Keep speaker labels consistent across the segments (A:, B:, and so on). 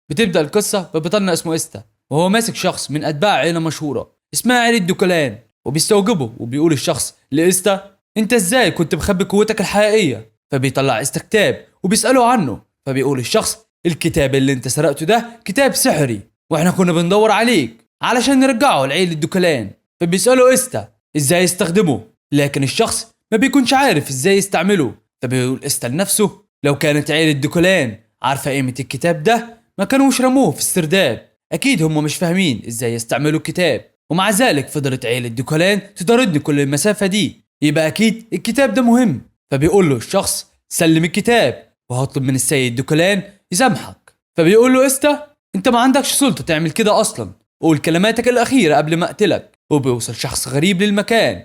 A: بتبدأ القصة ببطلنا اسمه إستا، وهو ماسك شخص من أتباع عيلة مشهورة اسمها عيلة دوكالان، وبيستوجبه وبيقول الشخص لإستا: أنت إزاي كنت مخبي قوتك الحقيقية؟ فبيطلع إستا كتاب وبيسأله عنه، فبيقول الشخص: الكتاب اللي أنت سرقته ده كتاب سحري، وإحنا كنا بندور عليك علشان نرجعه لعيلة دوكالان. فبيسأله إستا إزاي يستخدمه، لكن الشخص ما بيكونش عارف إزاي يستعمله. فبيقول إستا لنفسه: لو كانت عيلة دوكالان عارفة قيمة الكتاب ده ما كانوش رموه في السرداب، اكيد هم مش فاهمين ازاي يستعملوا الكتاب، ومع ذلك فضلت عيلة دوكالان تطاردني كل المسافة دي، يبقى اكيد الكتاب ده مهم. فبيقول له الشخص: سلم الكتاب وهطلب من السيد دوكالان يسامحك. فبيقول له إستا: انت ما عندكش سلطة تعمل كده اصلا، قول كلماتك الاخيرة قبل ما اقتلك. وبيوصل شخص غريب للمكان،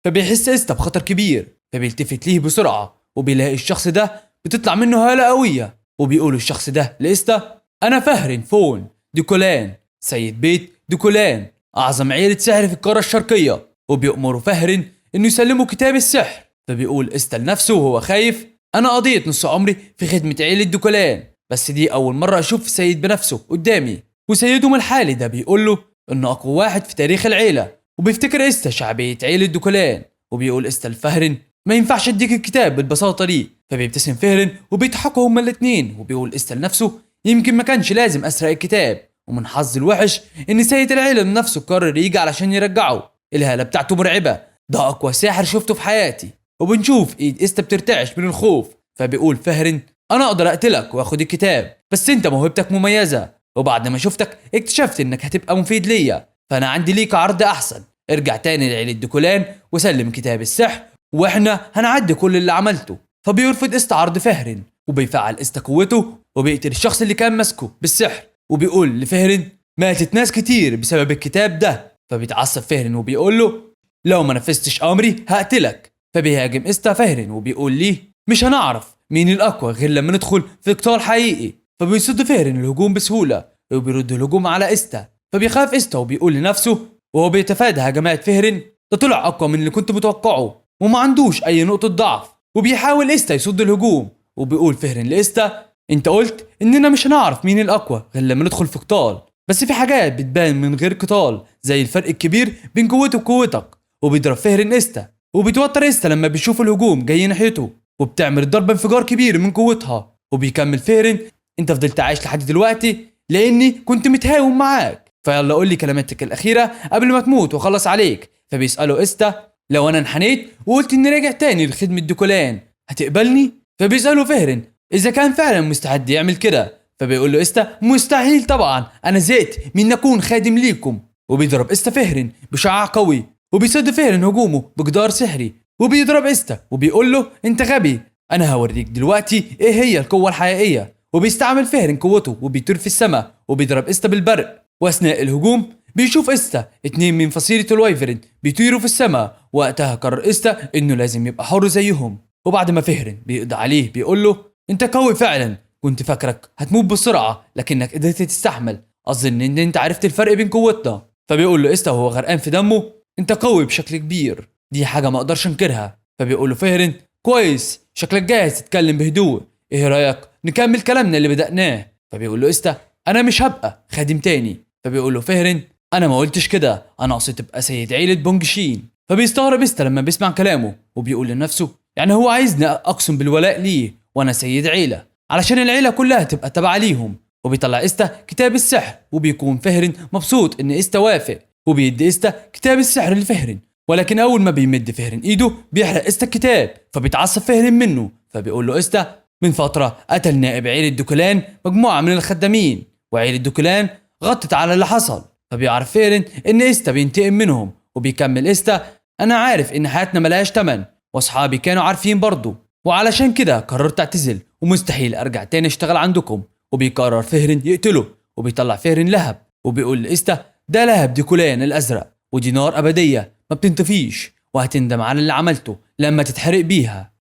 A: فبيحس إستا بخطر كبير، فبيلتفت ليه بسرعة وبيلاقي الشخص ده بتطلع منه هالة قوية. وبيقول الشخص ده لإستا: أنا فهرن فون دوكولان، سيد بيت دوكولان، أعظم عيلة سحر في القارة الشرقية. وبيأمروا فهرن إنه يسلموا كتاب السحر. فبيقول إستا لنفسه وهو خايف: أنا قضيت نص عمري في خدمة عيلة دوكولان، بس دي أول مرة أشوف السيد بنفسه قدامي. وسيدهم الحالي ده بيقول له إنه أقوى واحد في تاريخ العيلة، وبيفتكر إستا شعبية عيلة دوكولان. وبيقول إستا لفهرن: ما ينفعش اديك الكتاب بالبساطة دي. فبيبتسم فهرن وبيضحكوا هما الاتنين، وبيقول إستا لنفسه: يمكن ما كانش لازم أسرق الكتاب، ومن حظ الوحش إن سيد العيلة نفسه قرر يجي علشان يرجعه. الهالة بتاعته مرعبة، ده أقوى ساحر شفته في حياتي. وبنشوف إيد إستا بترتعش من الخوف. فبيقول فهرن: أنا أقدر أقتلك وأخد الكتاب، بس أنت موهبتك مميزة، وبعد ما شفتك اكتشفت إنك هتبقى مفيد ليا، فأنا عندي ليك عرض أحسن. ارجع تاني لعيلة دوكولان وسلم كتاب السحر، وإحنا هنعدي كل اللي عملته. فبيرفض إستا عرض فهرن، وبيفعل إستا قوته وبيقتل الشخص اللي كان ماسكه بالسحر. وبيقول لفهرن: ماتت ناس كتير بسبب الكتاب ده. فبيتعصب فهرن وبيقول له: لو ما نفذتش امري هقتلك. فبيهاجم إستا فهرن وبيقول ليه: مش هنعرف مين الاقوى غير لما ندخل في قتال حقيقي. فبيصد فهرن الهجوم بسهوله، وبيرد الهجوم على إستا. فبيخاف إستا وبيقول لنفسه وهو بيتفادى هجمات فهرن: ده طلع اقوى من اللي كنت متوقعه وما عندوش اي نقطه ضعف. وبيحاول إستا يصد الهجوم، وبيقول فهرن لإستا: انت قلت اننا مش هنعرف مين الاقوى غير لما ندخل في قتال، بس في حاجات بتبان من غير قتال زي الفرق الكبير بين قوتي وقوتك. وبيضرب فهرن إستا، وبيتوتر إستا لما بيشوف الهجوم جاي ناحيته، وبتعمل ضربة انفجار كبير من قوتها. وبيكمل فهرن: انت فضلت عايش لحد دلوقتي لاني كنت متهاون معاك، فيلا قول لي كلماتك الاخيره قبل ما تموت واخلص عليك. فبيساله إستا: لو انا انحنيت وقلت اني راجع تاني لخدمه دوكولان هتقبلني؟ فبيساله فهرن اذا كان فعلا مستعد يعمل كده. فبيقول له إستا: مستحيل طبعا، انا زهقت من اكون خادم ليكم. وبيضرب إستا فهرن بشعاع قوي، وبيصد فهرن هجومه بجدار سحري، وبيضرب إستا وبيقول له: انت غبي، انا هوريك دلوقتي ايه هي القوه الحقيقيه. وبيستعمل فهرن قوته وبيطير في السماء وبيضرب إستا بالبرق. واثناء الهجوم بيشوف إستا اتنين من فصيله الوايفرن بيطيروا في السماء. وقتها قرر إستا انه لازم يبقى حر زيهم. وبعد ما فهرن بيقضي عليه بيقول له: انت قوي فعلا، كنت فاكرك هتموت بسرعه لكنك قدرت تستحمل، اظن ان انت عرفت الفرق بين قوتنا. فبيقول له إستا وهو غرقان في دمه: انت قوي بشكل كبير، دي حاجه ما اقدرش انكرها. فبيقول له فهرن: كويس، شكلك جاهز تتكلم بهدوء، ايه رايك نكمل كلامنا اللي بدأناه؟ فبيقول له إستا: انا مش هبقى خادم تاني. فبيقول له فهرن: انا ما قلتش كده، انا اقصد تبقى سيد عيلة بونجشين. فبيستغرب إستا لما بيسمع كلامه، وبيقول لنفسه: يعني هو عايزني اقسم بالولاء ليه وانا سيد عيلة علشان العيلة كلها تبقى تبع ليهم؟ وبيطلع إستا كتاب السحر، وبيكون فهرن مبسوط ان إستا وافق، وبيدي إستا كتاب السحر لفهرن. ولكن اول ما بيمد فهرن ايده بيحرق إستا الكتاب، فبيتعصب فهرن منه. فبيقول له إستا: من فترة قتل نائب عيلة دوكولان مجموعة من الخدامين، وعيلة دوكولان غطت على اللي حصل. فبيعرف فهرن ان إستا بينتقم منهم. وبيكمل إستا: انا عارف ان حياتنا ملهاش تمن، واصحابي كانوا عارفين برضه، وعلشان كده قررت اعتزل ومستحيل ارجع تاني اشتغل عندكم. وبيقرر فهرن يقتله، وبيطلع فهرن لهب، وبيقول لإستا: ده لهب دوكولان الازرق، ودي نار ابديه ما بتنطفيش، وهتندم على اللي عملته لما تتحرق بيها.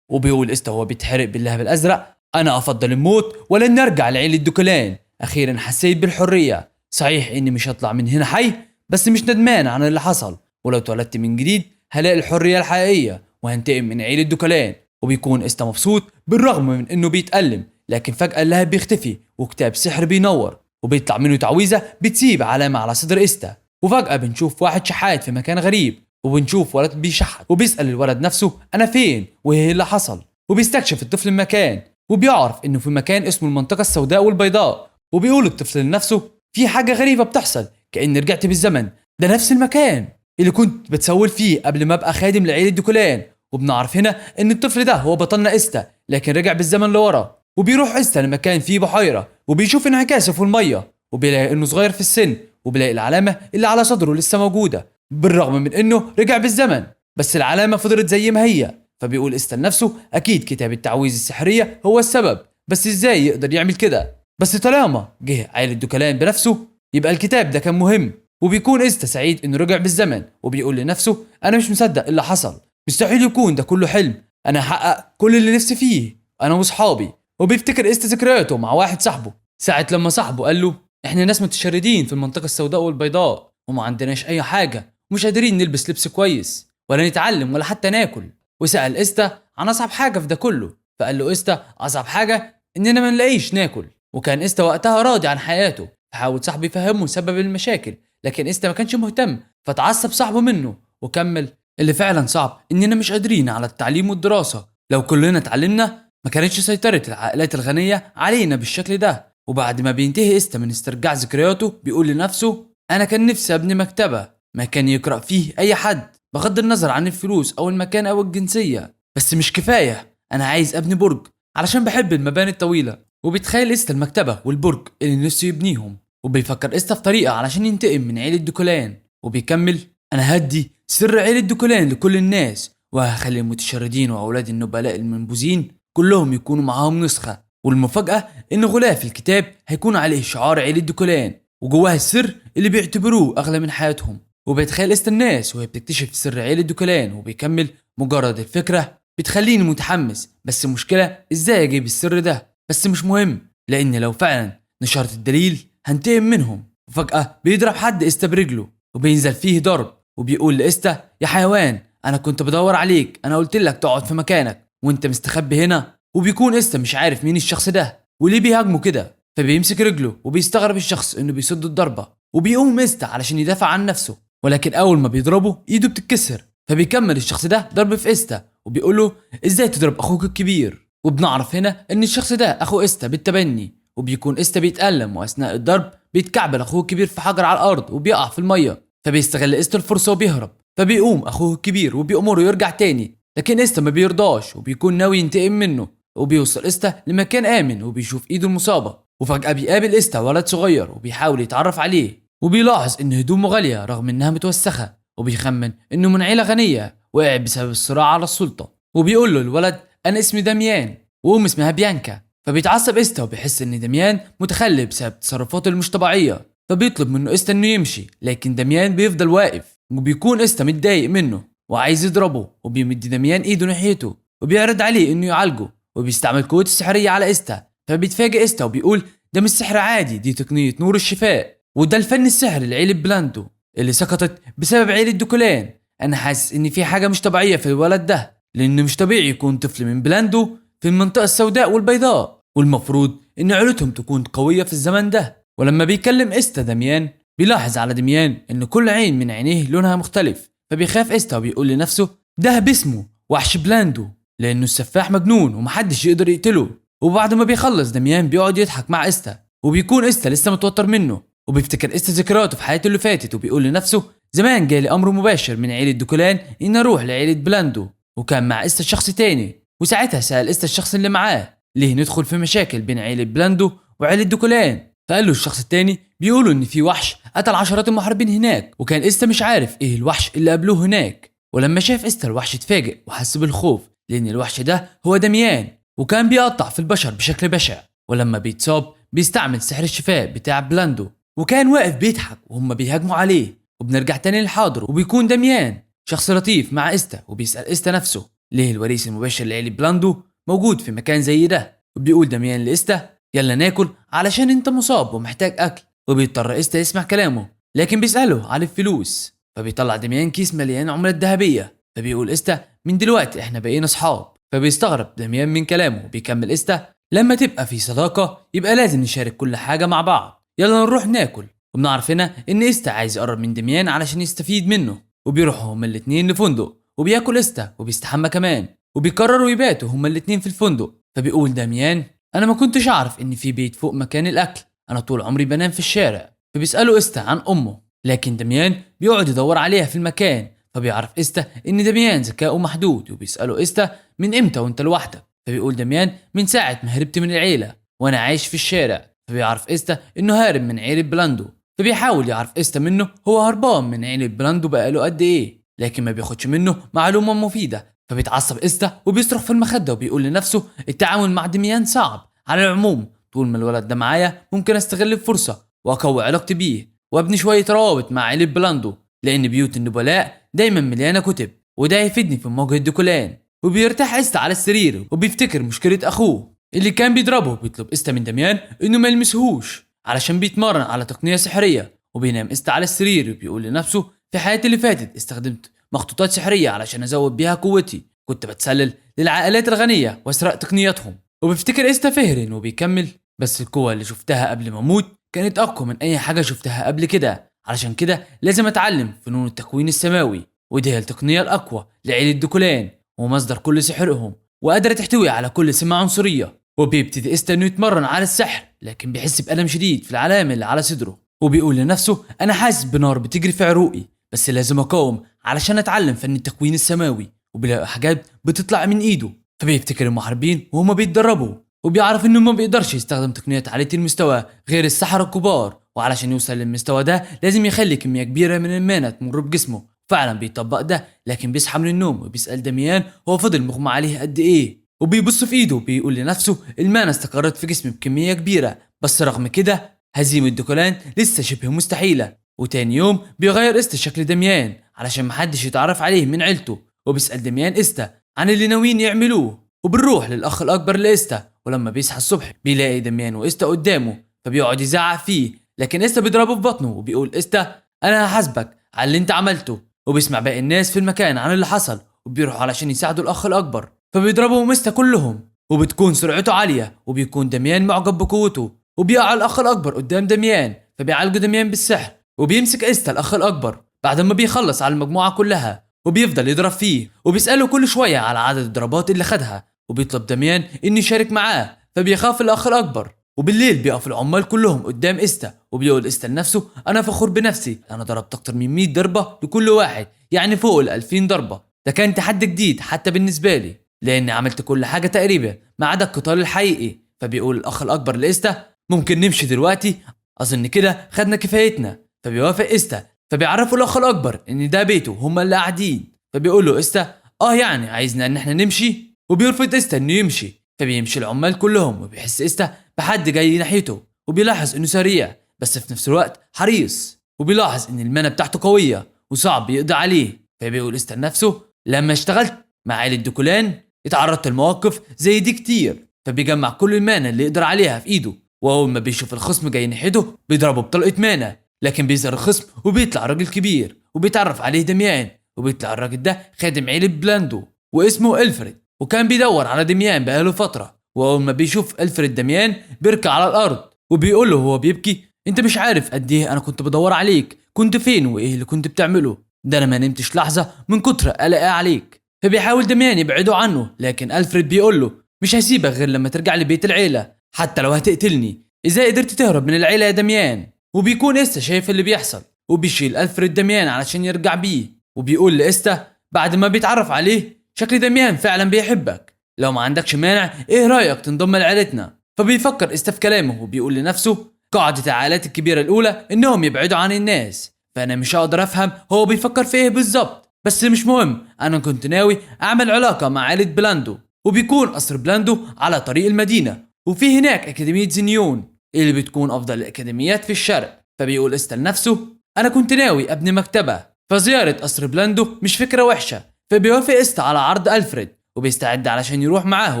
A: وبيقول إستا وهو بيتحرق باللهب الازرق: انا افضل الموت ولن نرجع لعيلة دوكولان، اخيرا حسيت بالحريه، صحيح اني مش هطلع من هنا حي، بس مش ندمان عن اللي حصل، ولو اتولدت من جديد هلاقي الحريه الحقيقيه وهنتقم من عيلة دوكولان. وبيكون إستا مبسوط بالرغم من انه بيتألم لكن فجأة اللهب بيختفي وكتاب سحر بينور وبيطلع منه تعويذة بتسيب علامة على صدر إستا. وفجأة بنشوف واحد شحات في مكان غريب، وبنشوف ولد بيشحت وبيسأل الولد نفسه أنا فين وإيه اللي حصل. وبيستكشف الطفل المكان وبيعرف إنه في مكان اسمه المنطقة السوداء والبيضاء. وبيقول الطفل لنفسه في حاجة غريبة بتحصل، كأني رجعت بالزمن، ده نفس المكان اللي كنت بتسول فيه قبل ما ابقى خادم لعيلة دوكولان. وبنعرف هنا ان الطفل ده هو بطلنا إستا، لكن رجع بالزمن لورا. وبيروح إستا لمكان فيه بحيرة وبيشوف انعكاسه في المية، وبيلاقي انه صغير في السن، وبيلاقي العلامة اللي على صدره لسه موجودة بالرغم من انه رجع بالزمن، بس العلامة فضلت زي ما هي. فبيقول إستا لنفسه اكيد كتاب التعويذ السحرية هو السبب، بس ازاي يقدر يعمل كده؟ بس طالما جه عائلة دوكولان بنفسه يبقى الكتاب ده كان مهم. وبيكون إستا سعيد انه رجع بالزمن، وبيقول لنفسه انا مش مصدق اللي حصل، مستحيل يكون ده كله حلم، انا هحقق كل اللي نفسي فيه انا واصحابي. وبيفتكر إستا ذكرياته مع واحد صاحبه ساعة لما صاحبه قال له احنا ناس متشردين في المنطقة السوداء والبيضاء وما عندناش اي حاجة ومش قادرين نلبس لبس كويس ولا نتعلم ولا حتى ناكل. وسأل إستا عن اصعب حاجة في ده كله، فقال له إستا اصعب حاجة اننا ما نلاقيش ناكل. وكان إستا وقتها راضي عن حياته، فحاول صاحبه يفهمه سبب المشاكل، لكن إستا ما كانش مهتم، فتعصب صاحبه منه وكمل اللي فعلا صعب اننا مش قادرين على التعليم والدراسة، لو كلنا اتعلمنا ما كانتش سيطرة العائلات الغنية علينا بالشكل ده. وبعد ما بينتهي إستا من استرجاع ذكرياته بيقول لنفسه انا كان نفسي ابني مكتبة ما كان يقرأ فيه اي حد بغض النظر عن الفلوس او المكان او الجنسية، بس مش كفاية، انا عايز ابني برج علشان بحب المباني الطويلة. وبيتخيل إستا المكتبة والبرج اللي نفسه يبنيهم، وبيفكر إستا في طريقة علشان ينتقم من عيلة دوكولان. وبيكمل انا هدي سر عيلة دوكولان لكل الناس، وهخلي المتشردين واولاد النبلاء المنبوذين كلهم يكونوا معاهم نسخة. والمفاجأة ان غلاف الكتاب هيكون عليه شعار عيلة دوكولان وجواه السر اللي بيعتبروه اغلى من حياتهم. وبيتخيل إستا الناس وهي بتكتشف سر عيلة دوكولان، وبيكمل مجرد الفكرة بتخليني متحمس، بس المشكلة ازاي اجيب السر ده، بس مش مهم لان لو فعلا نشرت الدليل هنتقم منهم. وفجأة بيضرب حد إستا برجله وبينزل فيه ضرب، وبيقول لإستا يا حيوان انا كنت بدور عليك، انا قلت لك تقعد في مكانك وانت مستخبي هنا. وبيكون إستا مش عارف مين الشخص ده وليه بيهاجمه كده، فبيمسك رجله وبيستغرب الشخص انه بيصد الضربة. وبيقوم إستا علشان يدافع عن نفسه، ولكن اول ما بيضربه ايده بتتكسر، فبيكمل الشخص ده ضرب في إستا وبيقول له ازاي تضرب اخوك الكبير. وبنعرف هنا ان الشخص ده اخو إستا بالتبني، وبيكون إستا بيتألم واثناء الضرب بيتكعبل اخوه الكبير في حجر على الارض وبيقع في الميه، فبيستغل إستا الفرصه وبيهرب. فبيقوم اخوه الكبير وبيأمره يرجع تاني، لكن إستا ما بيرضاش وبيكون ناوي ينتقم منه. وبيوصل إستا لمكان آمن وبيشوف ايده المصابه، وفجأة بيقابل إستا ولد صغير وبيحاول يتعرف عليه، وبيلاحظ ان هدومه غاليه رغم انها متوسخه، وبيخمن انه من عيله غنيه وقع بسبب الصراع على السلطه. وبيقول له الولد انا اسمي داميان وام اسمها بيانكا. فبيتعصب إستا وبيحس ان داميان متخلف بسبب تصرفاته اللي مش طبيعيه، فبيطلب منه إستا انه يمشي، لكن داميان بيفضل واقف. وبيكون إستا متضايق منه وعايز يضربه، وبيمد داميان ايده ناحيته وبيعرض عليه انه يعالجه، وبيستعمل قوته السحريه على إستا. فبيتفاجئ إستا وبيقول ده مش سحر عادي، دي تقنيه نور الشفاء، وده الفن السحري لعيلة بلاندو اللي سقطت بسبب عيلة دوكولان. انا حاسس ان في حاجه مش طبيعيه في الولد ده، لانه مش طبيعي يكون طفل من بلاندو في المنطقه السوداء والبيضاء، والمفروض ان عيلتهم تكون قويه في الزمن ده. ولما بيكلم إستا داميان بيلاحظ على داميان ان كل عين من عينيه لونها مختلف، فبيخاف إستا وبيقول لنفسه ده باسمه وحش بلاندو لانه السفاح مجنون ومحدش يقدر يقتله. وبعد ما بيخلص داميان بيقعد يضحك مع إستا، وبيكون إستا لسه متوتر منه، وبيفتكر إستا ذكرياته في حياته اللي فاتت، وبيقول لنفسه زمان جالي امر مباشر من عيلة دوكولان ان اروح لعيلة بلاندو، وكان مع إستا شخص تاني، وساعتها سأل إستا الشخص اللي معاه ليه ندخل في مشاكل بين عيلة بلاندو وعيلة دوكولان. فقال له الشخص التاني بيقولوا ان في وحش قتل عشرات المحاربين هناك، وكان إستا مش عارف ايه الوحش اللي قابلوه هناك. ولما شاف إستا الوحش اتفاجئ وحس بالخوف، لان الوحش ده هو داميان وكان بيقطع في البشر بشكل بشع، ولما بيتصاب بيستعمل سحر الشفاء بتاع بلاندو، وكان واقف بيضحك وهم بيهاجموا عليه. وبنرجع تاني للحاضر، وبيكون داميان شخص لطيف مع إستا، وبيسأل إستا نفسه ليه الوريث المباشر لعيلة بلاندو موجود في مكان زي ده. وبيقول داميان لإستا يلا ناكل علشان انت مصاب ومحتاج اكل. وبيضطر إستا يسمع كلامه، لكن بيسأله على الفلوس، فبيطلع داميان كيس مليان عملات ذهبية، فبيقول إستا من دلوقتي احنا بقينا اصحاب. فبيستغرب داميان من كلامه، وبيكمل إستا لما تبقى في صداقة يبقى لازم نشارك كل حاجة مع بعض، يلا نروح ناكل. وبنعرف هنا ان استا عايز يقرب من دميان علشان يستفيد منه، وبيروحوا هما الاتنين لفندق، وبياكل استا وبيستحمى كمان، وبيقرروا يباتوا هما الاتنين في الفندق. فبيقول دميان انا ما كنتش اعرف ان في بيت فوق مكان الاكل، انا طول عمري بنام في الشارع. فبيسألوا استا عن امه، لكن دميان بيقعد يدور عليها في المكان. فبيعرف استا ان دميان ذكاؤه محدود، وبيسأله استا من امتى وانت لوحدك؟ فبيقول دميان من ساعة ما هربت من العيلة وانا عايش في الشارع. فبيعرف استا انه هارب من عيلة بلاندو، فبيحاول يعرف استا منه هو هربان من عيلة بلاندو بقاله قد ايه، لكن ما بياخدش منه معلومة مفيدة. فبيتعصب استا وبيصرخ في المخدة وبيقول لنفسه التعامل مع دميان صعب. على العموم طول ما الولد ده معايا ممكن استغل الفرصة واقوي علاقتي بيه وابني شوية روابط مع عيلة بلاندو، لان بيوت النبلاء دايما مليانة كتب، وده هيفيدني في مواجهة ديكولان. وبيرتاح استا على السرير وبيفتكر مشكلة اخوه اللي كان بيضربه. بيطلب استا من دميان انه ما يلمسهوش علشان بيتمرن على تقنية سحرية. وبينام استا على السرير وبيقول لنفسه في حياتي اللي فاتت استخدمت مخطوطات سحرية علشان ازود بيها قوتي، كنت بتسلل للعائلات الغنية واسرق تقنياتهم. وبيفتكر استا فهرن وبيكمل بس القوة اللي شفتها قبل ما اموت كانت اقوى من اي حاجة شفتها قبل كده، علشان كده لازم اتعلم فنون التكوين السماوي، ودي هي التقنية الاقوى لعيلة دوكولان ومصدر كل سحرهم، وقادرة تحتوي على كل سمة عنصرية. وبيبتدي استا انه يتمرن على السحر، لكن بيحس بألم شديد في العلامة اللي على صدره، وبيقول لنفسه انا حاسس بنار بتجري في عروقي بس لازم اقاوم علشان اتعلم فن التكوين السماوي. وبيلاقي حاجات بتطلع من ايده، فبيفتكر المحاربين وهما بيتدربوا، وبيعرف انه ما بيقدرش يستخدم تقنيات عالية المستوى غير السحرة الكبار، وعلشان يوصل للمستوى ده لازم يخلي كمية كبيرة من المانا تمر بجسمه. فعلا بيطبق ده، لكن بيصحى من النوم وبيسأل دميان هو فضل مغمى عليه قد ايه، وبيبص في ايده بيقول لنفسه المانا استقرت في جسمي بكمية كبيرة، بس رغم كده هزيمة دوكولان لسه شبه مستحيلة. وتاني يوم بيغير استا شكل دميان علشان محدش يتعرف عليه من عيلته، وبيسأل دميان استا عن اللي ناويين يعملوه. وبنروح للأخ الأكبر لإستا، ولما بيصحى الصبح بيلاقي دميان وإستا قدامه، فبيقعد يزعق فيه، لكن إستا بيضربه في بطنه وبيقول إستا أنا هحاسبك على اللي أنت عملته. وبيسمع باقي الناس في المكان عن اللي حصل وبيروحوا علشان يساعدوا الأخ الأكبر، فبيضربهم إستا كلهم، وبتكون سرعته عالية وبيكون دميان معجب بقوته، وبيقع الأخ الأكبر قدام دميان فبيعالجوا دميان بالسحر. وبيمسك إستا الأخ الأكبر بعد ما بيخلص على المجموعة كلها وبيفضل يضرب فيه، وبيسأله كل شوية على عدد الضربات اللي خدها، وبيطلب دميان إنه يشارك معاه، فبيخاف الأخ الأكبر. وبالليل بيقف العمال كلهم قدام إستا وبيقول إستا لنفسه أنا فخور بنفسي، أنا ضربت أكتر من 100 ضربة لكل واحد، يعني فوق ال 2000 ضربة، ده كان تحدي جديد حتى بالنسبة لي لأني عملت كل حاجة تقريبا ما عدا القتال الحقيقي. فبيقول الأخ الأكبر لإستا ممكن نمشي دلوقتي، أظن كده خدنا كفايتنا. فبيوافق إستا، فبيعرفوا الأخ الأكبر إن ده بيته هما اللي قاعدين. فبيقول له إستا يعني عايزنا إن إحنا نمشي، وبيرفض إستا إنه يمشي. فبيمشي العمال كلهم وبيحس إستا بحد جاي ناحيته، وبيلاحظ إنه سريع بس في نفس الوقت حريص، وبيلاحظ إن المنة بتاعته قوية وصعب يقضي عليه. فبيقول إستا لنفسه لما اشتغلت مع عائلة دوكولان اتعرضت لمواقف زي دي كتير، فبيجمع كل المانا اللي يقدر عليها في إيده، وأول ما بيشوف الخصم جاي ناحيته بيضربه بطلقة مانا، لكن بيظهر الخصم وبيطلع راجل كبير وبيتعرف عليه دميان، وبيطلع الراجل ده خادم عيلة بلاندو واسمه ألفريد، وكان بيدور على دميان بقاله فترة. وأول ما بيشوف ألفريد دميان بيركع على الأرض وبيقول له وهو بيبكي أنت مش عارف قد إيه أنا كنت بدور عليك، كنت فين وإيه اللي كنت بتعمله، ده أنا ما نمتش لحظة من كتر قلقي عليك. فبيحاول دميان يبعده عنه، لكن ألفريد بيقول له مش هسيبك غير لما ترجع لبيت العيلة حتى لو هتقتلني، إزاي قدرت تهرب من العيلة يا دميان؟ وبيكون إستا شايف اللي بيحصل وبيشيل ألفريد دميان علشان يرجع بيه، وبيقول لإستا بعد ما بيتعرف عليه شكل دميان فعلا بيحبك، لو ما عندكش مانع إيه رأيك تنضم لعيلتنا؟ فبيفكر إستا في كلامه وبيقول لنفسه قاعدة العائلات الكبيرة الأولى إنهم يبعدوا عن الناس، فأنا مش هقدر أفهم هو بيفكر في إيه بالظبط، بس مش مهم، أنا كنت ناوي أعمل علاقة مع عائلة بلاندو. وبيكون قصر بلاندو على طريق المدينة، وفي هناك أكاديمية زينيون اللي بتكون أفضل الأكاديميات في الشرق. فبيقول إستا لنفسه أنا كنت ناوي أبني مكتبة، فزيارة قصر بلاندو مش فكرة وحشة. فبيوافق إستا على عرض ألفريد وبيستعد علشان يروح معاه،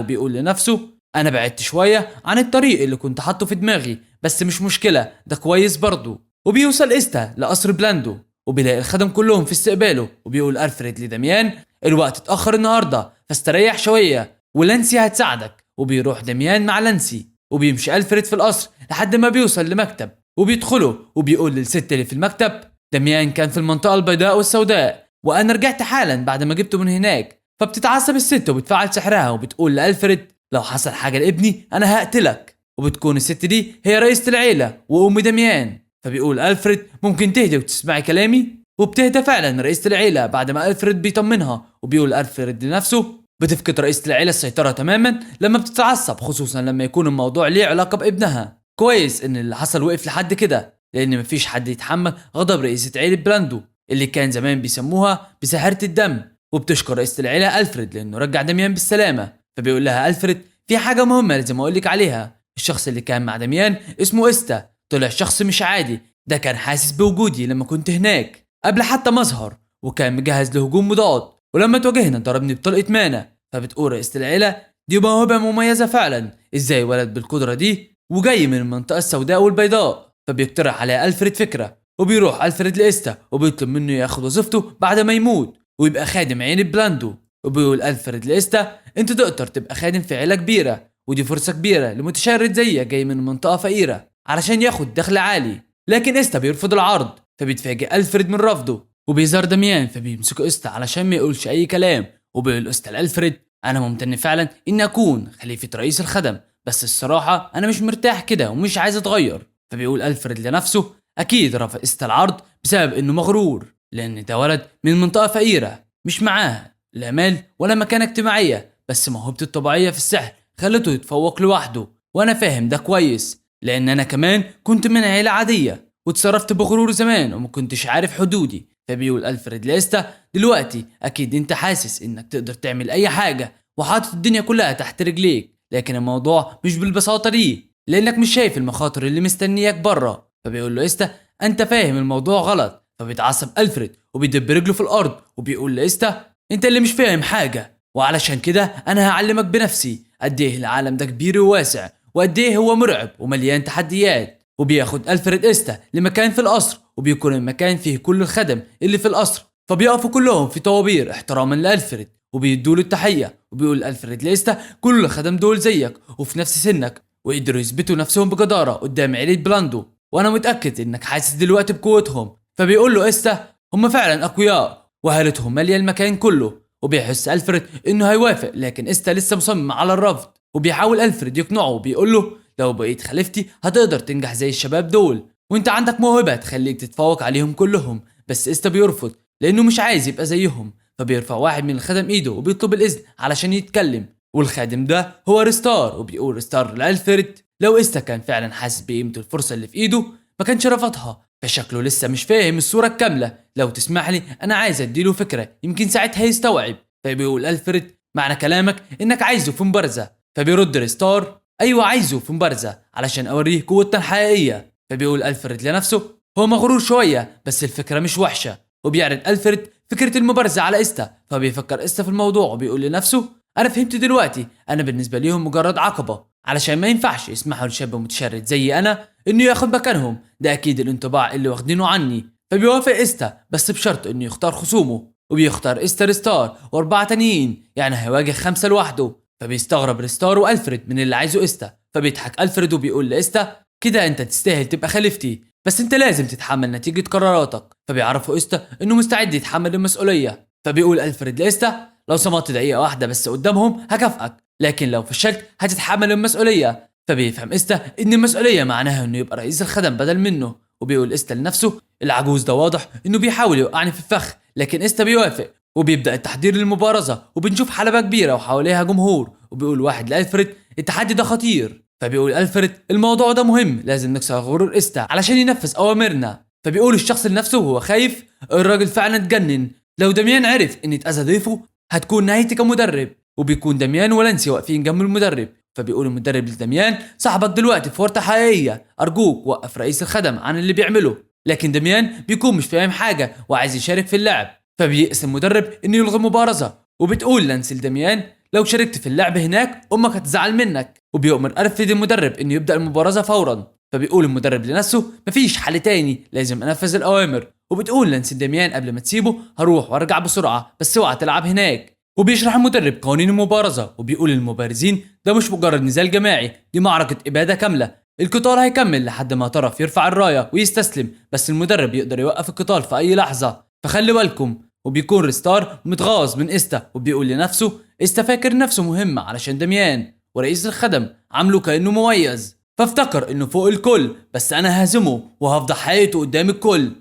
A: وبيقول لنفسه أنا بعدت شوية عن الطريق اللي كنت حاطه في دماغي بس مش مشكلة ده كويس برضو. وبيوصل إستا لقصر بلاندو وبيلاقي الخدم كلهم في استقباله، وبيقول ألفريد لدميان الوقت اتأخر النهاردة فاستريح شوية ولانسي هتساعدك وبيروح دميان مع لانسي، وبيمشي ألفريد في القصر لحد ما بيوصل لمكتب، وبيدخلوا وبيقول للست اللي في المكتب دميان كان في المنطقة البيضاء والسوداء وأنا رجعت حالا بعد ما جبته من هناك. فبتتعصب الست وبتفعل سحرها وبتقول لألفريد لو حصل حاجة لابني أنا هقتلك. وبتكون الست دي هي رئيسة العيلة وأم دميان. فبيقول ألفريد ممكن تهدي وتسمعي كلامي؟ وبتهدى فعلا رئيسة العيلة بعد ما ألفريد بيطمنها. وبيقول ألفريد لنفسه بتفقد رئيسة العيلة السيطرة تماما لما بتتعصب، خصوصا لما يكون الموضوع ليه علاقة بابنها. كويس ان اللي حصل وقف لحد كده، لان مفيش حد يتحمل غضب رئيسة عيلة براندو اللي كان زمان بيسموها بساحرة الدم. وبتشكر رئيسة العيلة ألفريد لانه رجع دميان بالسلامة. فبيقول لها ألفريد في حاجة مهمة لازم اقولك عليها، الشخص اللي كان مع دميان اسمه إستا، طلع شخص مش عادي، ده كان حاسس بوجودي لما كنت هناك قبل حتى ما اظهر، وكان مجهز لهجوم مضاد، ولما تواجهنا ضربني بطلقة مانا. فبتقول رئيسة العيلة دي موهبة مميزة فعلا، ازاي ولد بالقدرة دي وجاي من المنطقة السوداء والبيضاء؟ فبيقترح عليها ألفريد فكرة، وبيروح ألفريد لإستا وبيطلب منه ياخد وظيفته بعد ما يموت ويبقى خادم عيلة براندو. وبيقول ألفريد لإستا انت تقدر تبقى خادم في عيلة كبيرة، ودي فرصة كبيرة لمتشرد زيك جاي من منطقة فقيرة علشان ياخد دخل عالي. لكن إستا بيرفض العرض، فبيتفاجئ ألفريد من رفضه وبيظهر دميان، فبيمسكوا إستا علشان ما يقولش أي كلام. وبيقول إستا لألفريد أنا ممتن فعلا إني أكون خليفة رئيس الخدم، بس الصراحة أنا مش مرتاح كده ومش عايز أتغير. فبيقول ألفريد لنفسه أكيد رفض إستا العرض بسبب إنه مغرور، لأن ده ولد من منطقة فقيرة مش معاه لا مال ولا مكانة اجتماعية، بس موهبته الطبيعية في السحر خلته يتفوق لوحده. وأنا فاهم ده كويس لأن أنا كمان كنت من عيلة عادية وتصرفت بغرور زمان وما كنتش عارف حدودي. فبيقول ألفريد لإستا دلوقتي أكيد أنت حاسس إنك تقدر تعمل أي حاجة وحاطط الدنيا كلها تحت رجليك، لكن الموضوع مش بالبساطة دي لأنك مش شايف المخاطر اللي مستنياك بره. فبيقول له إستا أنت فاهم الموضوع غلط. فبيتعصب ألفريد وبيدب رجله في الأرض وبيقول لإستا أنت اللي مش فاهم حاجة، وعلشان كده أنا هعلمك بنفسي قد إيه العالم ده كبير وواسع وقد إيه هو مرعب ومليان تحديات. وبياخد ألفريد إستا لمكان في القصر، وبيكون المكان فيه كل الخدم اللي في القصر، فبيقفوا كلهم في طوابير احتراما لألفريد وبيدوا له التحية. وبيقول ألفريد لإستا كل الخدم دول زيك وفي نفس سنك وقدروا يثبتوا نفسهم بجدارة قدام عيلة براندو، وأنا متأكد إنك حاسس دلوقتي بقوتهم. فبيقول له إستا هم فعلا أقوياء وهالتهم مالية المكان كله. وبيحس ألفريد إنه هيوافق، لكن إستا لسه مصمم على الرفض. وبيحاول ألفريد يقنعه وبيقول له لو بقيت خليفتي هتقدر تنجح زي الشباب دول، وانت عندك موهبة تخليك تتفوق عليهم كلهم. بس إستا بيرفض لأنه مش عايز يبقى زيهم. فبيرفع واحد من الخدم إيده وبيطلب الإذن علشان يتكلم، والخادم ده هو ريستار. وبيقول ريستار لألفريد لو إستا كان فعلا حاسس بقيمة الفرصة اللي في إيده ما كانش رفضها، فشكله لسه مش فاهم الصورة الكاملة. لو تسمح لي أنا عايز أديله فكرة يمكن ساعتها يستوعب. فبيقول ألفريد معنى كلامك إنك عايزه في مبارزة؟ فبيرد ريستار أيوة عايزه في مبارزة علشان أوريه قوتنا الحقيقية. فبيقول ألفريد لنفسه هو مغرور شوية بس الفكرة مش وحشة. وبيعرض ألفريد فكرة المبارزة على إستا، فبيفكر إستا في الموضوع وبيقول لنفسه أنا فهمت دلوقتي، أنا بالنسبة ليهم مجرد عقبة علشان ما ينفعش يسمحوا لشاب متشرد زي أنا إنه ياخد مكانهم، ده أكيد الانطباع اللي واخدينه عني. فبيوافق إستا بس بشرط إنه يختار خصومه، وبيختار إستا ريستار وأربعة تانيين، يعني هيواجه 5 لوحده. فبيستغرب ريستار وألفريد من اللي عايزه إستا، فبيضحك ألفريد وبيقول لإستا كده أنت تستاهل تبقى خليفتي بس أنت لازم تتحمل نتيجة قراراتك. فبيعرفوا إستا إنه مستعد يتحمل المسؤولية. فبيقول ألفريد لإستا لو صمت دقيقة واحدة بس قدامهم هكافئك، لكن لو فشلت هتتحمل المسؤولية. فبيفهم إستا إن المسؤولية معناها إنه يبقى رئيس الخدم بدل منه. وبيقول إستا لنفسه العجوز ده واضح إنه بيحاول يوقعني في الفخ، لكن إستا بيوافق وبيبدأ التحضير للمبارزة، وبنشوف حلبة كبيرة وحواليها جمهور. وبيقول واحد لألفريد التحدي ده خطير. فبيقول ألفريد الموضوع ده مهم، لازم نكسر غرور إستا علشان ينفذ أوامرنا. فبيقول الشخص لنفسه وهو خايف الراجل فعلا اتجنن، لو دميان عرف إن اتأذى ضيفه هتكون نهايتي كمدرب. وبيكون دميان ولانسي واقفين جنب المدرب، فبيقول المدرب لدميان صاحبك دلوقتي في ورطة حقيقية، أرجوك وقف رئيس الخدم عن اللي بيعمله. لكن دميان بيكون مش فاهم حاجة وعايز يشارك في اللعب، فبيقسم المدرب إنه يلغي المبارزة. وبتقول لانسي لدميان لو شاركت في اللعب هناك أمك هتزعل منك. وبيؤمر ألفريد المدرب إنه يبدأ المبارزة فورا. فبيقول المدرب لنفسه مفيش حل تاني، لازم أنفذ الأوامر. وبتقول لانسي لدميان قبل ما تسيبه هروح وارجع بسرعة بس اوعى تلعب هناك. وبيشرح المدرب قوانين المبارزة وبيقول للمبارزين ده مش مجرد نزال جماعي، دي معركة إبادة كاملة. القتال هيكمل لحد ما طرف يرفع الراية ويستسلم، بس المدرب يقدر يوقف القتال في أي لحظة، فخلي بالكم. وبيكون ريستار متغاظ من إستا وبيقول لنفسه إستا فاكر نفسه مهم علشان دميان ورئيس الخدم عامله كأنه مميز، فافتكر إنه فوق الكل، بس أنا هازمه وهفضح حقيقته قدام الكل.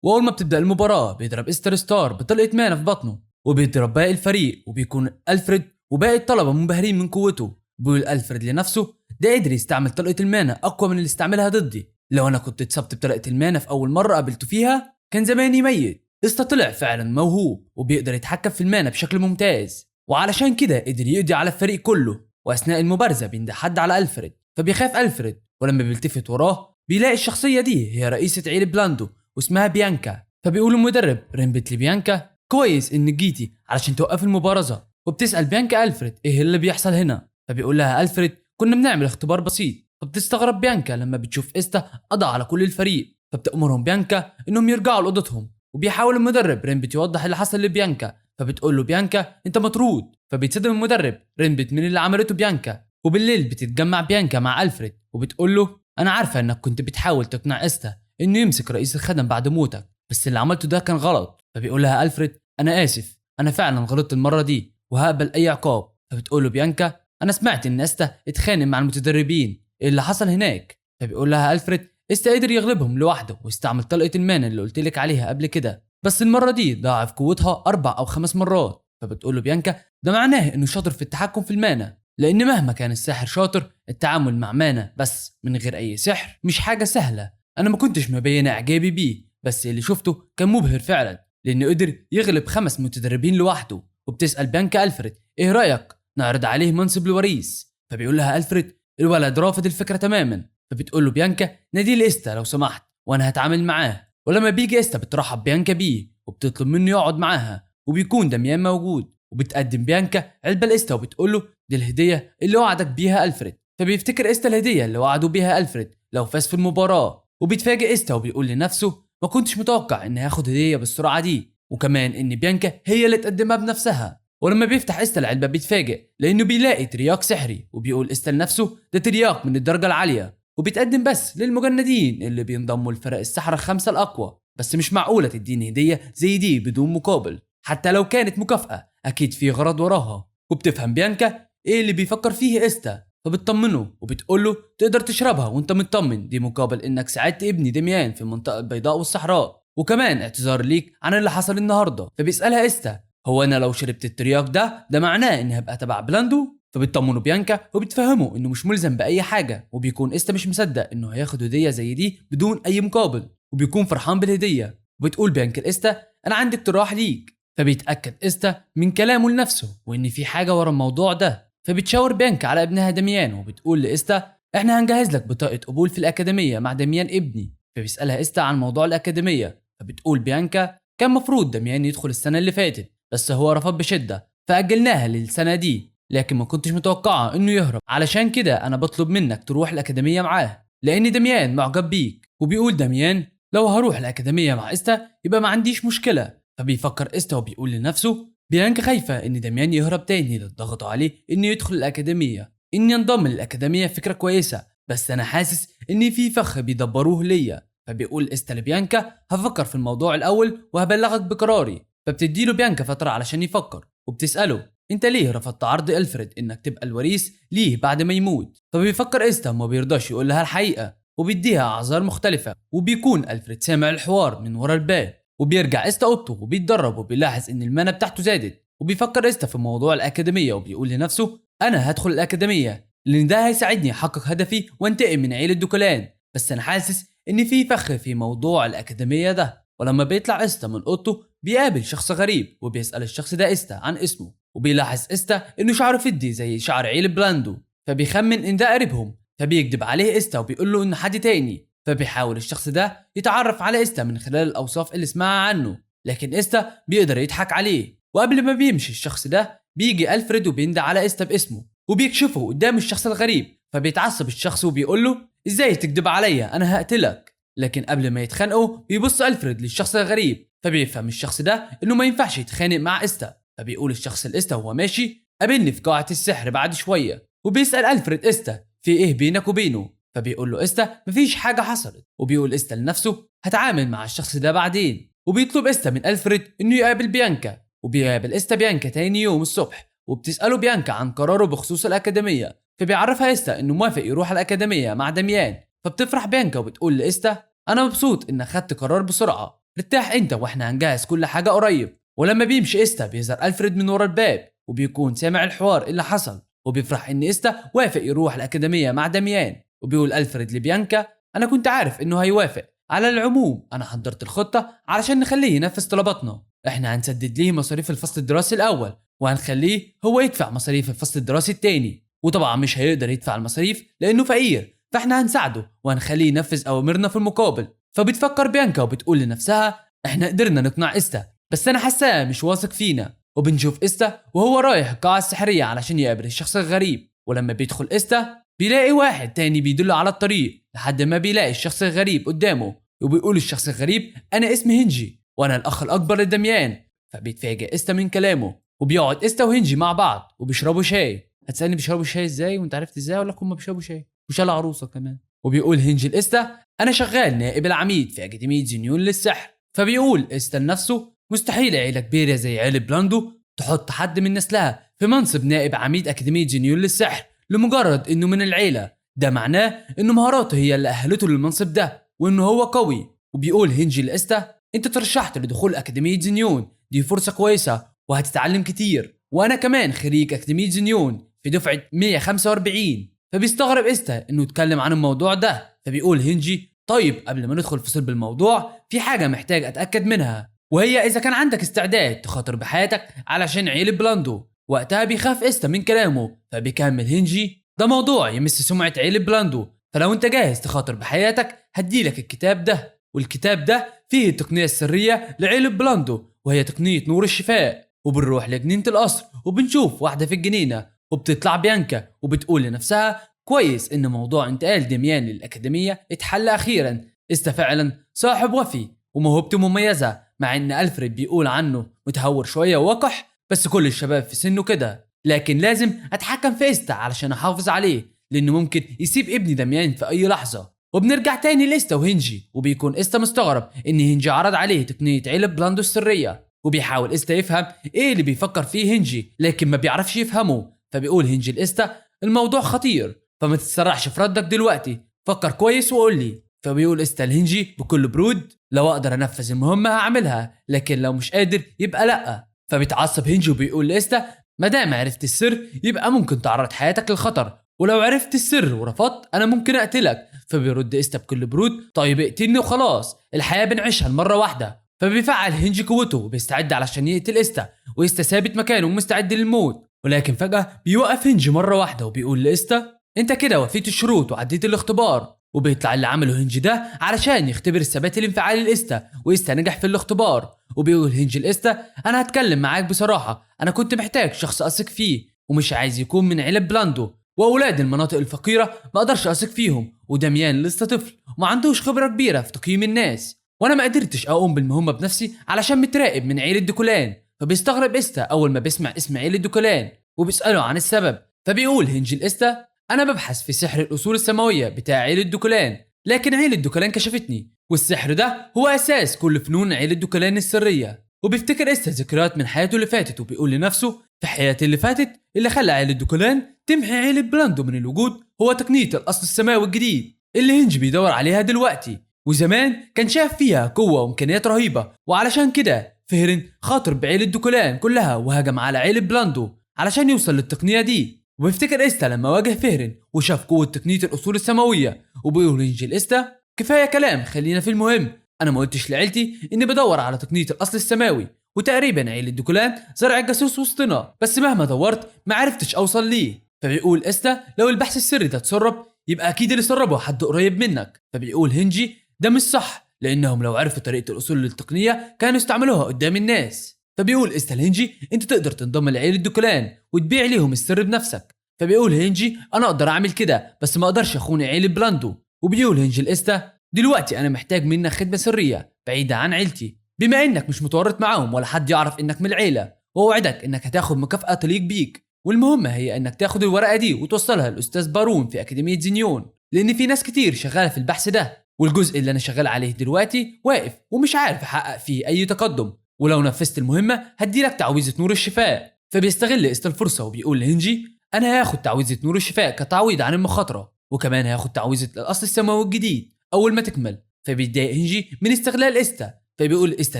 A: واول ما بتبدا المباراه بيضرب استر ستار بطلقه مانا في بطنه وبيضرب باقي الفريق، وبيكون الفريد وباقي الطلبه منبهرين من قوته. بيقول الفريد لنفسه ده قدر يستعمل طلقه المانا اقوى من اللي استعملها ضدي، لو انا كنت اتصبت بطلقه المانا في اول مره قابلته فيها كان زماني ميت. استا طلع فعلا موهوب وبيقدر يتحكم في المانا بشكل ممتاز، وعلشان كده قدر يقضي على الفريق كله. واثناء المبارزه بينده حد على الفريد فبيخاف الفريد، ولما بيلتفت وراه بيلاقي الشخصيه دي هي رئيسه عيله بلاندو واسمها بيانكا. فبيقول المدرب رينبت لبيانكا كويس انك جيتي علشان توقف المبارزه. وبتسال بيانكا الفريد ايه اللي بيحصل هنا، فبيقول لها الفريد كنا بنعمل اختبار بسيط. فبتستغرب بيانكا لما بتشوف استا قضى على كل الفريق، فبتأمرهم بيانكا انهم يرجعوا لاوضتهم. وبيحاول المدرب رينبت يوضح اللي حصل لبيانكا، فبتقول له بيانكا انت مطرود. فبيتصدم المدرب رينبت من اللي عملته بيانكا. وبالليل بتتجمع بيانكا مع الفريد وبتقول له انا عارفه انك كنت بتحاول تقنع استا انه يمسك رئيس الخدم بعد موتك، بس اللي عملته ده كان غلط. فبيقول لها الفريد انا اسف، انا فعلا غلطت المره دي وهقبل اي عقاب. فبتقول له بيانكا انا سمعت ان استا اتخانق مع المتدربين، ايه اللي حصل هناك؟ فبيقول لها الفريد استا قدر يغلبهم لوحده واستعمل طلقه المان اللي قلت لك عليها قبل كده، بس المره دي ضاعف قوتها 4 أو 5 مرات. فبتقول له بيانكا ده معناه انه شاطر في التحكم في المانا، لان مهما كان الساحر شاطر التعامل مع مانا بس من غير اي سحر مش حاجه سهله. انا ما كنتش مبين اعجابي بيه، بس اللي شفته كان مبهر فعلا لانه قدر يغلب 5 متدربين لوحده. وبتسال بيانكا الفريد ايه رايك نعرض عليه منصب الوريث؟ فبيقول لها الفريد الولد رافض الفكره تماما. فبتقول له بيانكا نادي لإستا لو سمحت وانا هتعامل معاه. ولما بيجي إستا بترحب بيانكا بيه وبتطلب منه يقعد معاها، وبيكون دميان موجود. وبتقدم بيانكا علبه لإستا وبتقول له دي الهديه اللي وعدك بيها الفريد. فبيفتكر إستا الهديه اللي وعدوا بيها الفريد لو فاز في المباراه. وبيتفاجئ إستا وبيقول لنفسه ما كنتش متوقع اني هاخد هديه بالسرعه دي، وكمان ان بيانكا هي اللي تقدمها بنفسها. ولما بيفتح إستا العلبه بيتفاجئ لانه بيلاقي ترياق سحري، وبيقول إستا لنفسه ده ترياق من الدرجه العاليه وبيتقدم بس للمجندين اللي بينضموا لفرق السحرة ال5 الأقوى. بس مش معقولة تديني هدية زي دي بدون مقابل، حتى لو كانت مكافأة أكيد في غرض وراها. وبتفهم بيانكا إيه اللي بيفكر فيه إستا، فبتطمنه وبتقول له تقدر تشربها وانت مطمن، دي مقابل إنك ساعدت ابني دميان في المنطقة البيضاء والصحراء، وكمان اعتذار ليك عن اللي حصل النهاردة. فبيسألها إستا هو أنا لو شربت الترياق ده معناه إني هبقى تبع بلاندو؟ فبتطمنه بيانكا وبتفهمه انه مش ملزم باي حاجه. وبيكون إستا مش مصدق انه هياخد هديه زي دي بدون اي مقابل، وبيكون فرحان بالهديه. وبتقول بيانكا لإستا انا عندي اقتراح ليك. فبيتاكد إستا من كلامه لنفسه وان في حاجه ورا الموضوع ده. فبتشاور بيانكا على ابنها دميان وبتقول لإستا احنا هنجهز لك بطاقه قبول في الاكاديميه مع دميان ابني. فبيسالها إستا عن موضوع الاكاديميه، فبتقول بيانكا كان مفروض دميان يدخل السنه اللي فاتت بس هو رفض بشده فاجلناها للسنه دي، لكن ما كنتش متوقعه انه يهرب، علشان كده انا بطلب منك تروح الاكاديميه معاه لان دميان معجب بيك. وبيقول دميان لو هروح الاكاديميه مع إستا يبقى ما عنديش مشكله. فبيفكر إستا وبيقول لنفسه بيانكا خايفه ان دميان يهرب تاني للضغط عليه انه يدخل الاكاديميه. اني انضم للاكاديميه فكره كويسه، بس انا حاسس ان في فخ بيدبروه ليا. فبيقول إستا لبيانكا هفكر في الموضوع الاول وهبلغك بقراري. فبتديله بيانكا فتره علشان يفكر، وبتساله انت ليه رفضت عرض الفريد انك تبقى الوريث ليه بعد ما يموت؟ فبيفكر إستا ما بيرضاش يقول لها الحقيقه وبيديها اعذار مختلفه. وبيكون الفريد سامع الحوار من ورا الباب، وبيرجع إستا اوضته وبيتدرب وبيلاحظ ان المانا بتاعته زادت. وبيفكر إستا في موضوع الاكاديميه وبيقول لنفسه انا هدخل الاكاديميه لان ده هيساعدني احقق هدفي وانتقم من عيله دوكلان، بس انا حاسس ان في فخ في موضوع الاكاديميه ده. ولما بيطلع إستا من اوضته بيقابل شخص غريب وبيسال الشخص ده إستا عن اسمه، وبيلاحظ إستا انه شعره فدي زي شعر عيل بلاندو، فبيخمن ان ده قريبهم. فبيكذب عليه إستا وبيقول له انه حد تاني. فبيحاول الشخص ده يتعرف على إستا من خلال الاوصاف اللي سمعها عنه، لكن إستا بيقدر يضحك عليه. وقبل ما بيمشي الشخص ده بيجي الفريد وبيندى على إستا باسمه وبيكشفه قدام الشخص الغريب. فبيتعصب الشخص وبيقول له ازاي تكذب عليا انا هقتلك. لكن قبل ما يتخانقوا بيبص الفريد للشخص الغريب، فبيفهم الشخص ده انه ما ينفعش يتخانق مع إستا. فبيقول الشخص الإستا وهو ماشي: قابلني في قاعة السحر بعد شوية. وبيسأل ألفريد إستا: في إيه بينك وبينه؟ فبيقول له إستا: مفيش حاجة حصلت. وبيقول إستا لنفسه: هتعامل مع الشخص ده بعدين. وبيطلب إستا من ألفريد إنه يقابل بيانكا. وبيقابل إستا بيانكا تاني يوم الصبح، وبتسأله بيانكا عن قراره بخصوص الأكاديمية. فبيعرفها إستا إنه موافق يروح الأكاديمية مع دميان. فبتفرح بيانكا وبتقول لإستا: أنا مبسوط إنك خدت قرار بسرعة، ارتاح أنت وإحنا هنجهز كل حاجة قريب. ولما بيمشي إستا بيظهر ألفريد من ورا الباب، وبيكون سامع الحوار اللي حصل. وبيفرح إن إستا وافق يروح الأكاديمية مع دميان. وبيقول ألفريد لبيانكا: أنا كنت عارف إنه هيوافق. على العموم أنا حضرت الخطة علشان نخليه ينفذ طلباتنا. إحنا هنسدد ليه مصاريف الفصل الدراسي الأول، وهنخليه هو يدفع مصاريف الفصل الدراسي التاني. وطبعا مش هيقدر يدفع المصاريف لأنه فقير، فإحنا هنساعده وهنخليه ينفذ أوامرنا في المقابل. فبتفكر بيانكا وبتقول لنفسها: إحنا قدرنا نقنع إستا، بس أنا حاساه مش واثق فينا. وبنشوف إستا وهو رايح القاعة السحرية علشان يقابل الشخص الغريب. ولما بيدخل إستا بيلاقي واحد تاني بيدله على الطريق لحد ما بيلاقي الشخص الغريب قدامه. وبيقول الشخص الغريب: أنا اسمي هنجي وأنا الأخ الأكبر لدميان. فبيتفاجئ إستا من كلامه. وبيقعد إستا وهنجي مع بعض وبيشربوا شاي. هتسألني بيشربوا شاي إزاي وأنت عرفت إزاي؟ ولا هم بيشربوا شاي وشال عروسة كمان. وبيقول هنجي لإستا: أنا شغال نائب العميد في أكاديمية زينيون للسحر. فبيقول إستا لنفسه: مستحيل عيلة كبيرة زي عيلة بلاندو تحط حد من نسلها في منصب نائب عميد أكاديمية زينيون للسحر لمجرد إنه من العيلة. ده معناه إنه مهاراته هي اللي أهلته للمنصب ده، وإنه هو قوي. وبيقول هنجي لإستا: أنت ترشحت لدخول أكاديمية زينيون، دي فرصة كويسة وهتتعلم كتير، وأنا كمان خريج أكاديمية زينيون في دفعة 145. فبيستغرب إستا إنه يتكلم عن الموضوع ده. فبيقول هنجي: طيب قبل ما ندخل في صلب الموضوع في حاجة محتاج أتأكد منها، وهي إذا كان عندك استعداد تخاطر بحياتك علشان عيلة بلاندو. وقتها بيخاف إستا من كلامه. فبيكمل هنجي: ده موضوع يمس سمعة عيلة بلاندو، فلو أنت جاهز تخاطر بحياتك هديلك الكتاب ده. والكتاب ده فيه التقنية السرية لعيلة بلاندو، وهي تقنية نور الشفاء. وبنروح لجنينة القصر وبنشوف واحدة في الجنينة، وبتطلع بيانكا وبتقول لنفسها: كويس إن موضوع انتقال دميان للأكاديمية اتحل أخيرا. إستا فعلا صاحب وفي وموهبته مميزة، مع إن ألفريد بيقول عنه متهور شوية ووقح، بس كل الشباب في سنه كده. لكن لازم أتحكم في إستا علشان أحافظ عليه، لأنه ممكن يسيب ابني دميان في أي لحظة. وبنرجع تاني لإستا وهنجي، وبيكون إستا مستغرب إن هنجي عرض عليه تقنية عيلة بلاندو السرية. وبيحاول إستا يفهم إيه اللي بيفكر فيه هنجي، لكن ما بيعرفش يفهمه. فبيقول هنجي لإستا: الموضوع خطير، فما تتسرعش في ردك دلوقتي، فكر كويس وقول لي. فبيقول إستا لهنجي بكل برود: لو أقدر أنفذ المهمة هعملها، لكن لو مش قادر يبقى لأ. فبيتعصب هنجي وبيقول لإستا: مادام عرفت السر يبقى ممكن تعرض حياتك للخطر، ولو عرفت السر ورفضت أنا ممكن أقتلك. فبيرد إستا بكل برود: طيب اقتلني وخلاص، الحياة بنعيشها المرة واحدة. فبيفعل هنجي قوته وبيستعد علشان يقتل إستا، وإستا ثابت مكانه ومستعد للموت. ولكن فجأة بيوقف هنجي مرة واحدة وبيقول لإستا: انت كده وفيت الشروط وعديت الاختبار. وبيطلع اللي عمله هنجي ده علشان يختبر الثبات الانفعالي لإستا، وإستا نجح في الاختبار. وبيقول هنجي لإستا: انا هتكلم معاك بصراحة، انا كنت محتاج شخص اثق فيه، ومش عايز يكون من عيلة بلاندو، واولاد المناطق الفقيرة ما اقدرش اثق فيهم، ودميان لسه طفل وما عندوش خبرة كبيرة في تقييم الناس، وانا ما قدرتش اقوم بالمهمة بنفسي علشان متراقب من عيلة دوكولان. فبيستغرب إستا اول ما بيسمع اسم عيلة دوكولان وبيسأله عن السبب. فبيقول هنجي لإستا: انا ببحث في سحر الاصول السماويه بتاع عيله دوكولان، لكن عيله دوكولان كشفتني، والسحر ده هو اساس كل فنون عيله دوكولان السريه. وبيفتكر إستا ذكريات من حياته اللي فاتت، وبيقول لنفسه: في حياتي اللي فاتت اللي خلى عيله دوكولان تمحي عيله بلاندو من الوجود هو تقنيه الاصل السماوي الجديد اللي هنجي بيدور عليها دلوقتي. وزمان كان شاف فيها قوه وامكانيات رهيبه، وعلشان كده فهرن خاطر بعيله دوكولان كلها وهجم على عيله بلاندو علشان يوصل للتقنيه دي. وبيفتكر إستا لما واجه فهرن وشاف قوة تقنية الأصول السماوية، وبيقول هنجي لإستا: كفاية كلام، خلينا في المهم. أنا ما قلتش لعيلتي إني بدور على تقنية الأصل السماوي، وتقريبا عيلة دوكولان زرع الجاسوس وسطنا، بس مهما دورت ما عرفتش أوصل ليه. فبيقول إستا: لو البحث السري ده اتسرب يبقى أكيد اللي سربه حد قريب منك. فبيقول هنجي: ده مش صح، لأنهم لو عرفوا طريقة الأصول للتقنية كانوا استعملوها قدام الناس. فبيقول إستا لهنجي: انت تقدر تنضم لعيلة دوكولان وتبيع ليهم السر بنفسك. فبيقول هنجي: انا اقدر اعمل كده، بس ما اقدرش اخون عيلة بلاندو. وبيقول هنجي لإستا: دلوقتي انا محتاج منك خدمة سرية بعيدة عن عيلتي، بما انك مش متورط معاهم ولا حد يعرف انك من العيلة، وأوعدك إنك هتاخد مكافأة تليق بيك، والمهمة هي إنك تاخد الورقة دي وتوصلها للأستاذ بارون في أكاديمية زينيون، لأن في ناس كتير شغالة في البحث ده، والجزء اللي أنا شغال عليه دلوقتي واقف ومش عارف أحقق فيه أي تقدم، ولو نفذت المهمة هديلك تعويذة نور الشفاء. فبيستغل إستا الفرصة وبيقول لهنجي أنا هاخد تعويذة نور الشفاء كتعويض عن المخاطرة، وكمان هاخد تعويذة الأصل السماوي الجديد أول ما تكمل. فبيتضايق هنجي من استغلال إستا، فبيقول إستا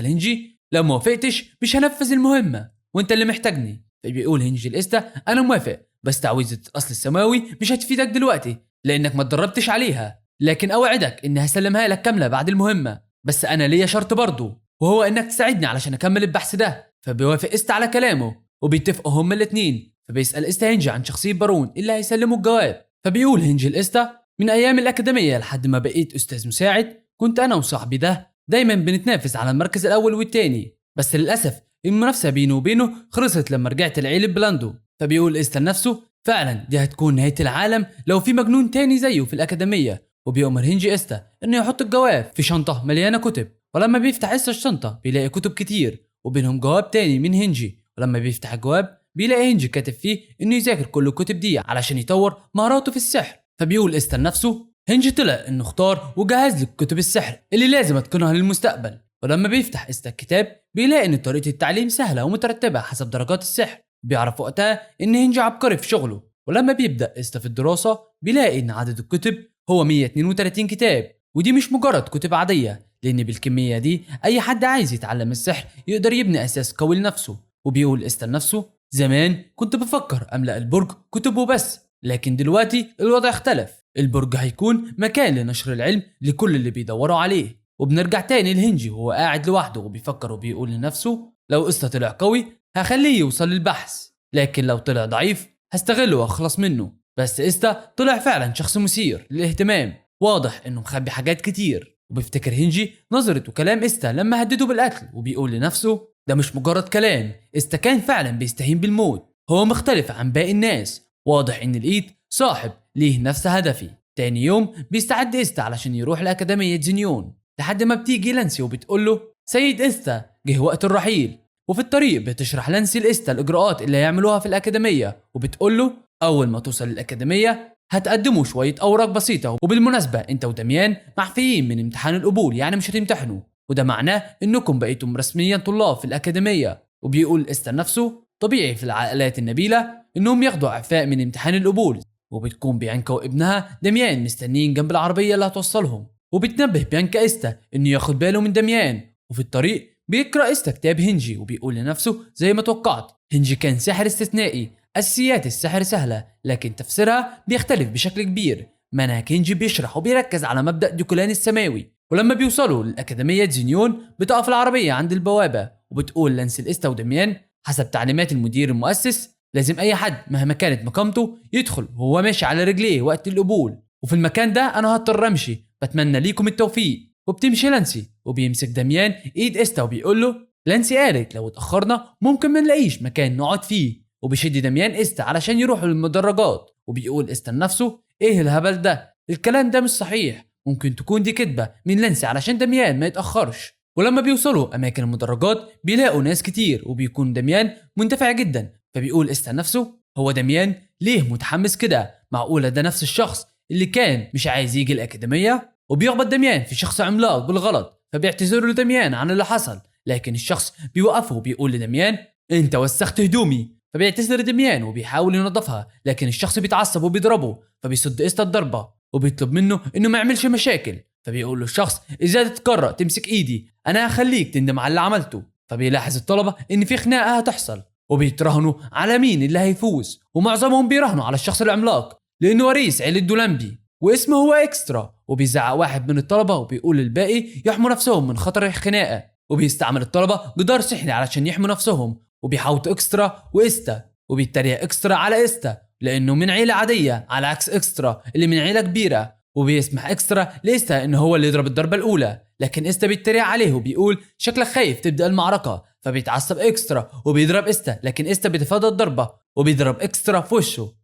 A: لهنجي لو ما وافقتش مش هنفذ المهمة وانت اللي محتاجني. فبيقول هنجي لإستا انا موافق، بس تعويذة الاصل السماوي مش هتفيدك دلوقتي لانك ما اتدربتش عليها، لكن اوعدك اني هسلمها لك كاملة بعد المهمة، بس انا ليا شرط برضه وهو انك تساعدني علشان اكمل البحث ده. فبيوافق إستا على كلامه وبيتفقوا هما الاتنين. فبيسأل إستا هنجي عن شخصية بارون اللي هيسلمه الجواب. فبيقول هنجي لإستا من ايام الاكاديمية لحد ما بقيت استاذ مساعد كنت انا وصاحبي ده دايما بنتنافس على المركز الاول والتاني، بس للاسف المنافسه بينه وبينه خلصت لما رجعت لعيلة بلاندو. فبيقول إستا لنفسه فعلا دي هتكون نهايه العالم لو في مجنون تاني زيه في الاكاديميه. وبيأمر هنجي إستا انه يحط الجواب في شنطه مليانه كتب، ولما بيفتح إستا الشنطه بيلاقي كتب كتير وبينهم جواب تاني من هنجي، ولما بيفتح الجواب بيلاقي هنجي كاتب فيه انه يذاكر كل الكتب دي علشان يطور مهاراته في السحر. فبيقول إستا لنفسه هنجي طلع انه اختار وجهز لك كتب السحر اللي لازم اتقنها للمستقبل. ولما بيفتح إستا الكتاب بيلاقي ان طريقه التعليم سهله ومترتبه حسب درجات السحر، بيعرف وقتها ان هنجي عبقري في شغله. ولما بيبدا إستا في الدراسه بيلاقي ان عدد الكتب هو 132 كتاب، ودي مش مجرد كتب عاديه، لان بالكميه دي اي حد عايز يتعلم السحر يقدر يبني اساس قوي لنفسه. وبيقول إستا لنفسه زمان كنت بفكر املا البرج كتب وبس، لكن دلوقتي الوضع اختلف، البرج هيكون مكان لنشر العلم لكل اللي بيدوروا عليه. وبنرجع تاني لهنجي وهو قاعد لوحده وبيفكر وبيقول لنفسه لو إستا طلع قوي هخليه يوصل للبحث، لكن لو طلع ضعيف هستغله واخلص منه. بس إستا طلع فعلا شخص مثير للاهتمام، واضح انه مخبي حاجات كتير. وبيفتكر هنجي نظرة وكلام إستا لما هدده بالقتل وبيقول لنفسه ده مش مجرد كلام، إستا كان فعلا بيستهين بالموت، هو مختلف عن باقي الناس، واضح ان الإيد صاحب ليه نفس هدفي. تاني يوم بيستعد إستا علشان يروح لأكاديمية زينيون، لحد ما بتيجي لانسي وبتقول له سيد إستا جه وقت الرحيل. وفي الطريق بتشرح لانسي لإستا الإجراءات اللي هيعملوها في الأكاديمية، وبتقول له أول ما توصل للأكاديمية هتقدموا شوية أوراق بسيطة، وبالمناسبة أنت ودميان معفيين من امتحان القبول يعني مش هتمتحنوا، وده معناه إنكم بقيتم رسميا طلاب في الأكاديمية. وبيقول إستا نفسه طبيعي في العائلات النبيلة إنهم ياخدوا إعفاء من امتحان القبول، وبتكون بيانكا وابنها دميان مستنيين جنب العربية اللي هتوصلهم. وبتنبه بيانكا إستا إنه ياخد باله من دميان. وفي الطريق بيقرأ إستا كتاب هنجي وبيقول لنفسه زي ما توقعت هنجي كان ساحر استثنائي، أساسيات السحر سهلة لكن تفسيرها بيختلف بشكل كبير. منهج هنجي بيشرح وبيركز على مبدأ ديكولان السماوي. ولما بيوصلوا للأكاديمية زينيون بتقف العربية عند البوابة وبتقول لانسي إستا ودميان حسب تعليمات المدير المؤسس لازم أي حد مهما كانت مقامته يدخل وهو ماشي على رجليه وقت القبول، وفي المكان ده أنا هضطر أمشي، بتمنى ليكم التوفيق. وبتمشي لانسي وبيمسك دميان ايد إستا وبيقول له لانسي قالت لو اتأخرنا ممكن ما نلاقيش مكان نقعد فيه، وبيشد دميان إستا علشان يروحوا للمدرجات. وبيقول إستا لنفسه ايه الهبل ده، الكلام ده مش صحيح، ممكن تكون دي كدبة من لانسي علشان دميان ما يتأخرش. ولما بيوصلوا أماكن المدرجات بيلاقوا ناس كتير وبيكون دميان منتفع جدا. فبيقول إستا نفسه هو دميان ليه متحمس كده، معقولة ده نفس الشخص اللي كان مش عايز يجي الأكاديمية؟ وبيخبط دميان في شخص عملاق بالغلط، فبيعتذر له دميان عن اللي حصل، لكن الشخص بيوقفه وبيقول لدميان انت وسخت هدومي. فبيعتذر دميان وبيحاول ينظفها، لكن الشخص بيتعصب وبيضربه، فبيصد إستا الضربة وبيطلب منه انه ما يعملش مشاكل. فبيقول له الشخص اذا تتقرأ تمسك ايدي انا هخليك تندم على اللي عملته. فبيلاحظ الطلبة ان في خناقة هتحصل وبيتراهنوا على مين اللي هيفوز، ومعظمهم بيراهنوا على الشخص العملاق لانه وريث عيلة دولامبي واسمه هو إكسترا. وبيزعق واحد من الطلبة وبيقول للباقي يحموا نفسهم من خطر الخناقة، وبيستعمل الطلبة جدار سحري علشان يحموا نفسهم، وبيحاوط إكسترا وإستا، وبيتريق إكسترا على إستا لأنه من عيلة عادية على عكس إكسترا اللي من عيلة كبيرة، وبيسمح إكسترا لإستا إنه هو اللي يضرب الضربة الأولى، لكن إستا بيتريق عليه وبيقول شكلك خايف تبدأ المعركة. فبيتعصب إكسترا وبيضرب إستا، لكن إستا بيتفادى الضربة وبيضرب إكسترا في وشه.